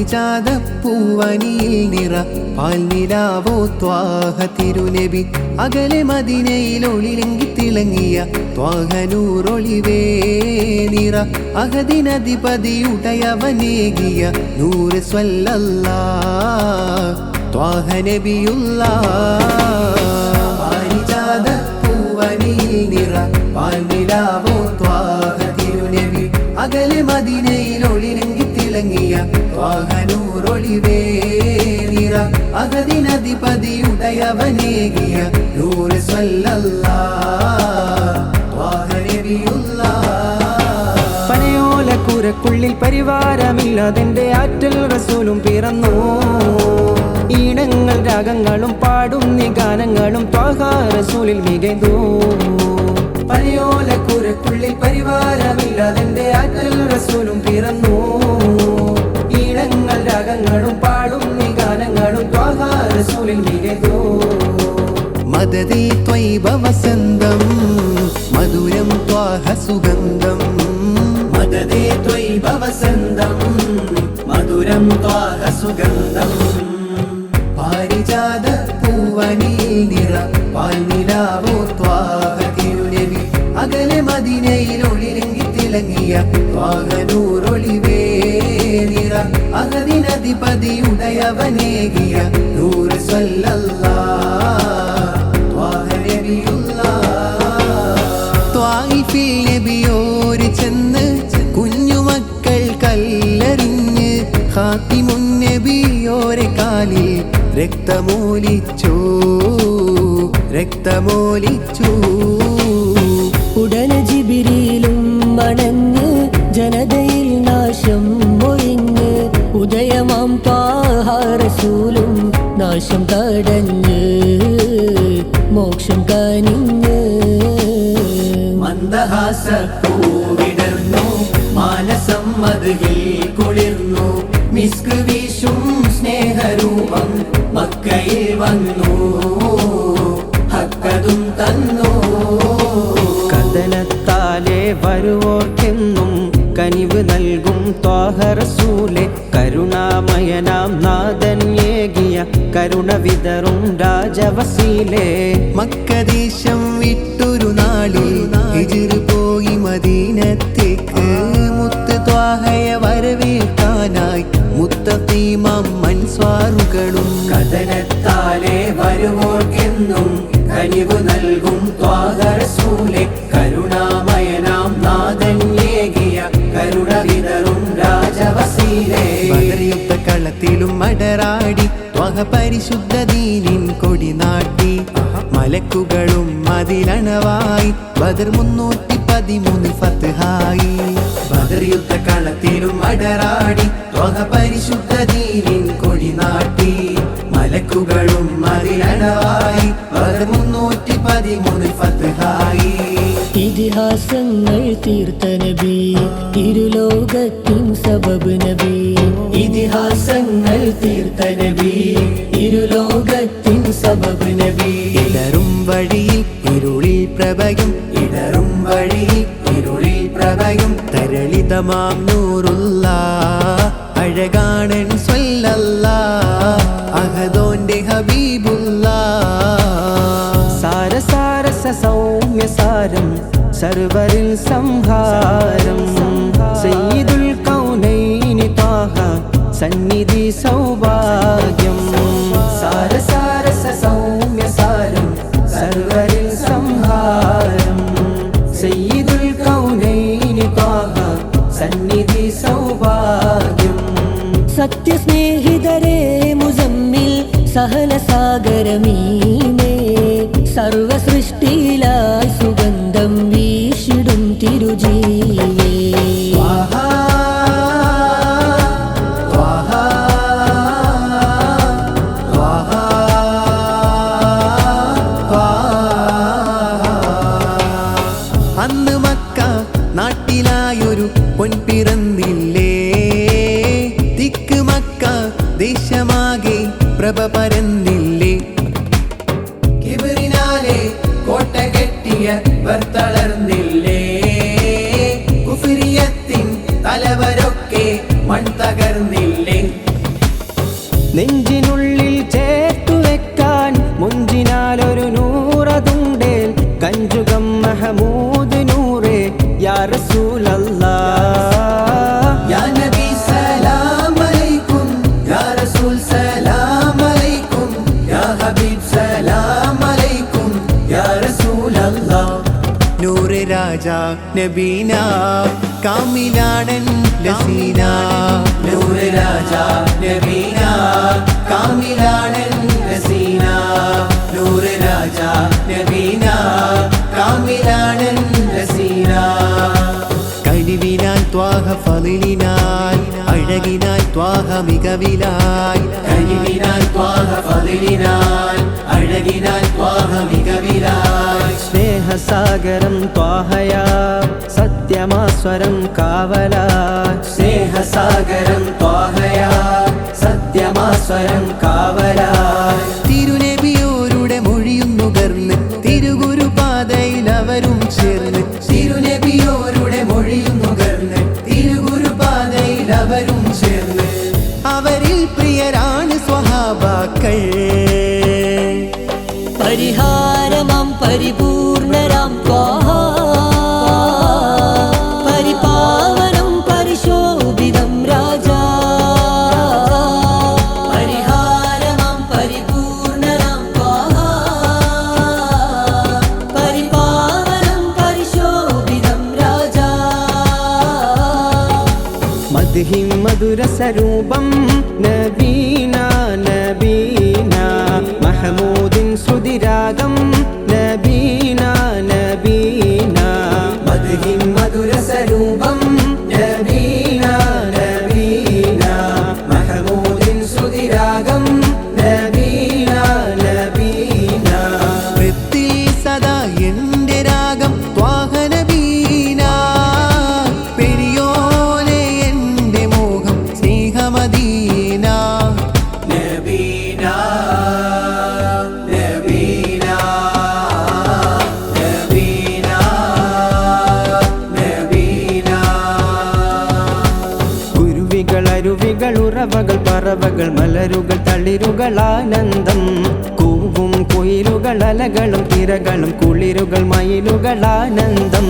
പാരിജാതപ്പൂവനിയിൽ നിറ പാൽനിലാവോ ത്വാഹ തിരുനബി അകലെ മദീനയിൽ ഒളിലെങ്കി തിളങ്ങിയ ത്വാഹനൂറൊളിവേ നിറ അഹദിനധിപതിയുടയവനേകിയ നൂറ് സ്വല്ലല്ലാഹ് ത്വാഹ നബിയുല്ലാഹ് പാരിജാതപ്പൂവനിയിൽ നിറ പാൽനിലാവോ ത്വാഹ തിരുനബി അകലെ മദീനയിൽ ഒളിലെങ്കി തിളങ്ങിയ ത്വാഹനൂറൊളിവേ നിറ അഹദിനധിപതിയുടയവനേകിയ നൂറ് സ്വല്ലല്ലാഹ് ത്വാഹ നബിയുല്ലാഹ് പനയോലക്കൂരക്കുള്ളിൽ പരിവാരമില്ലാതെന്റെ ആറ്റൽ റസൂലും പിറന്നു ഈണങ്ങൾ രാഗങ്ങളും പാടുന്നി ഗാനങ്ങളും ത്വാഹ റസൂലിൽ മികൈതു പനയോലക്കൂരക്കുള്ളിൽ പരിവാരമില്ലാതെന്റെ ആറ്റൽ റസൂലും പിറന്നു ഈണങ്ങൾ രാഗങ്ങളും പാടുന്നി ഗാനങ്ങളും ത്വാഹ റസൂലിൽ മികൈതു മദദി ത്വയ്ബ വസന്തം മധുരം ത്വാഹ സുഗന്ധം മദദി ത്വയ്ബ വസന്തം മധുരം ത്വാഹ സുഗന്ധം പാരിജാതപ്പൂവനിയിൽ നിറ പാൽനിലാവോ ത്വാഹ തിരുനബി അകലെ മദീനയിൽ ഒളിലെങ്കി തിളങ്ങിയ ത്വാഹനൂറൊളിവേ നിറ അഹദിനധിപതിയുടയവനേകിയ നൂറ് സ്വല്ലല്ലാഹ് ത്വാഹ നബിയുല്ലാഹ് ത്വായിഫിൽ നബിയോര് ചെന്ന് കുഞ്ഞുമക്കൾ കല്ലെറിഞ്ഞ് ഖാതിമുൻ നബിയോരെ കാലിൽ രക്തമോലിച്ചു ഉടനെ ജിബ്രീലും മടങ്ങ് ജനതയിൽ നാശം ഒഴിഞ്ഞ് ഉദയമാം ത്വാഹ റസൂലും നാശം തടഞ്ഞ് മോക്ഷം കനിഞ്ഞ് മന്ദഹാസപ്പൂവിടർന്നു മാനസം മദ്ഹിൽ കുളിർന്നു മിസ്ക് വീശും സ്നേഹരൂപം മക്കയിൽ വന്നു ഹക്കതും തന്നു കഥനത്താലെ വരുവോർക്കെന്നും കനിവ് നൽകും ത്വാഹ റസൂലെ കരുണാമയനാം നാഥൻ ഏകിയ കരുണ വിതറും രാജവസീലേ മക്കദേശം വിട്ടൊരു നാളിൽ ഹിജ്റ് പോയി മദീനത്തേക്ക് മുത്ത് ത്വാഹയെ വരവേൽക്കാനായി മുത്തഖീമാം അൻസ്വാറുകളും കഥനത്താലെ വരുവോർക്കെന്നും കനിവ് നൽകും ത്വാഹ റസൂലെ കരുണാമയനാം നാഥൻ ഏകിയ കരുണ വിതറും രാജവസീലേ ബദർ യുദ്ധക്കളത്തിലും അടരാടി ത്വാഹ പരിശുദ്ധ ദീനിൻ കൊടി നാട്ടി മലക്കുകളും അതിലണവായി ബദർ 313 ഫത്ഹായി ബദർ യുദ്ധക്കളത്തിലും അടരാടി ത്വാഹ പരിശുദ്ധ ദീനിൻ കൊടി നാട്ടി മലക്കുകളും അതിലണവായി ബദർ 313 ഫത്ഹായി ഇതിഹാസങ്ങൾ തീർത്ത നബി ഇരുലോകത്തിൻ സബബ് നബി ഇതിഹാസങ്ങൾ തീർത്ത നബി ഇരുലോകത്തിൻ സബബ് നബി ഇടറും വഴിയിൽ ഇരുളിൽ പ്രഭയും ഇടറും വഴിയിൽ ഇരുളിൽ പ്രഭയും തരളിതമാം നൂറുല്ലാഹ് അഴകാണൻ സ്വല്ലല്ലാഹ് അഹദോന്റെ ഹബീബുല്ലാഹ് സാരസാരസ സൗമ്യസാരം സർവരിൽ സംഹാരം സയ്യിദുൽ കൗനൈനി ത്വാഹ സന്നിധി സൗഭാഗ്യം സാരസാരസ സൗമ്യസാരം സർവരിൽ സംഹാരം സയ്യിദുൽ കൗനൈനി ത്വാഹ സന്നിധി സൗഭാഗ്യം സത്യസ്നേഹിതരേ മുസമ്മിൽ സഹനസാഗരമീമേ സർവസൃഷ്ടിയിലായി സുഗന്ധം വീശിടും തിരുജീവേ അന്ന് മക്ക നാട്ടിലായൊരു പൊൻപിറന്നില്ലേ ദിക്ക് മക്ക ദേശമാകെ പ്രഭ പരന്നില്ലേ കിബറിനാലെ കോട്ട കെട്ടിയ തളർന്നില്ലേ കുഫിരിയത്തിൻ തലവരൊക്കെ മൺ തകർന്നില്ലേ നെഞ്ചിനുള്ളിൽ ചേർത്തു വെക്കാൻ മുഞ്ചിനാലൊരു നൂറതുണ്ടേൽ കഞ്ചുകം മഹമൂദ് നൂറേ യാ റസൂലല്ലാഹ് യാ നബി സലാം അലൈക്കും യാ റസൂൽ സലാം അലൈക്കും യാ ഹബീബ് സലാം അലൈക്കും യാ റസൂലല്ലാഹ് നൂറ് രാജാ നബീന കാമിലാടൻ ലസീന നൂറ് രാജാ നബീന കാമിലാടൻ ലസീന നൂറ് രാജാ നബീന കാമിലാടൻ ലസീന കഴിവിനാൽ ത്വാഹ ഫളിലിനാൽ അഴകിനാൽ ത്വാഹ മികവിലായി കഴിവിനാൽ ത്വാഹ ഫളിലിനാൽ അഴകിനാൽ ത്വാഹ മികവിലായി സ്നേഹസാഗരം ത്വാഹയാ സത്യമാസ്വരം കാവലാ സ്നേഹസാഗരം ത്വാഹയാ സത്യമാസ്വരം കാവലാ തിരുനബിയോരുടെ മൊഴിയും നുകർന്ന് തിരുഗുരുപാതയിൽ അവരും ചേർന്ന് തിരുനബിയോരുടെ മൊഴിയും നുകർന്ന് തിരുഗുരുപാതയിൽ അവരും ചേർന്ന് അവരിൽ പ്രിയരാണ് സ്വഹാബാക്കൾ പരിഹാരമാം പരിപൂർണരാം ത്വാഹ പരിപാവനം പരിശോഭിതം രാജാ പരിഹാരമാം പരിപൂർണരാം ത്വാഹ പരിപാവനം പരിശോഭിതം രാജാ മദ്ഹിം മധുരസരൂപം നബീന നബീന മഹമൂദിൻ ശ്രുതിരാഗം നബീന നബീന മദ്ഹിം മധുരസരൂപം നബീന നബീന മഹമൂദിൻ ശ്രുതിരാഗം നബീന നബീന വൃത്തി സദാ എന്റെ രാഗം ത്വാഹ നബീന പെരിയോനെ എന്റെ മോഹം സ്നേഹമദീന നബീന നബീന നബീന നബീന കുരുവികൾ അരുവികൾ ഉറവകൾ പറവകൾ മലരുകൾ തളിരുകൾ ആനന്ദം കൂവും കുയിലുകൾ അലകളും തിരകളും കുളിരുകൾ മയിലുകൾ ആനന്ദം